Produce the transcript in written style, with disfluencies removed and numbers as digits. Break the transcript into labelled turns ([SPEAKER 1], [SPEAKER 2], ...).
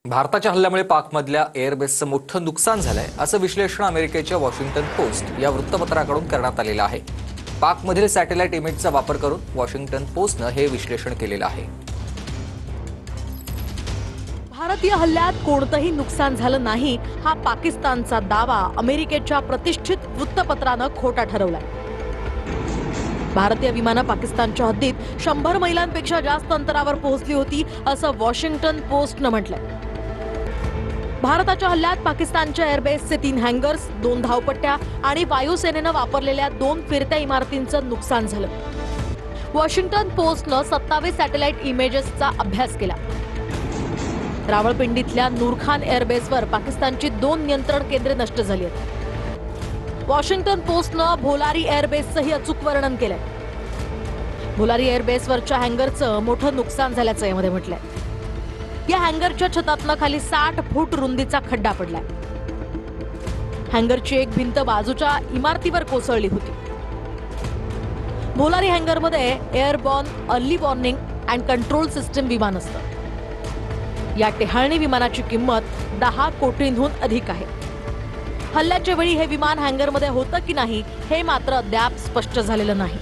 [SPEAKER 1] भारताच्या हल्ल्यामुळे पाकमधल्या एअरबेसचं मोठं नुकसान झालंय असं विश्लेषण अमेरिकेच्या वॉशिंग्टन पोस्ट या वृत्तपत्राकडून करण्यात आलेलं आहे। पाकमधील सॅटेलाइट इमेजचा वापर करून वॉशिंग्टन पोस्टनं हे विश्लेषण केलेलं आहे।
[SPEAKER 2] भारतीय हल्ल्यात कोणतंही नुकसान झालं नाही हा पाकिस्तानचा दावा अमेरिकेच्या प्रतिष्ठित वृत्तपत्रानं खोटा ठरवलाय। भारतीय विमानं पाकिस्तानच्या हद्दीत 100 मैलांपेक्षा जास्त अंतरावर पोहोचली होती असं वॉशिंग्टन पोस्टनं म्हटलंय। भारताच्या हल्ल्यात पाकिस्तानच्या एअरबेसचे 3 हँगर्स, 2 धावपट्ट्या आणि वायुसेनेनं वापरलेल्या 2 फिरत्या इमारतींचं नुकसान झालं। वॉशिंग्टन पोस्टनं 27 सॅटेलाइट इमेजेसचा अभ्यास केला। रावळपिंडीतल्या नूरखान एअरबेसवर पाकिस्तानची 2 नियंत्रण केंद्रे नष्ट झाली आहेत। वॉशिंग्टन पोस्टनं भोलारी एअरबेसचंही अचूक वर्णन केलंय। भोलारी एअरबेसवरच्या हँगरचं मोठं नुकसान झाल्याचं यामध्ये म्हटलंय। या हँगरच्या छतातनं खाली 60 फूट रुंदीचा खड्डा पडलाय। हँगरची एक भिंत बाजूच्या इमारतीवर कोसळली होती। भोलारी हँगरमध्ये airborne early warning and control system विमान असतं। या टेहाळणी विमानाची किंमत 10 कोटींहून अधिक आहे। हल्ल्याच्या वेळी हे विमान हँगरमध्ये होतं की नाही हे मात्र अद्याप स्पष्ट झालेलं नाही।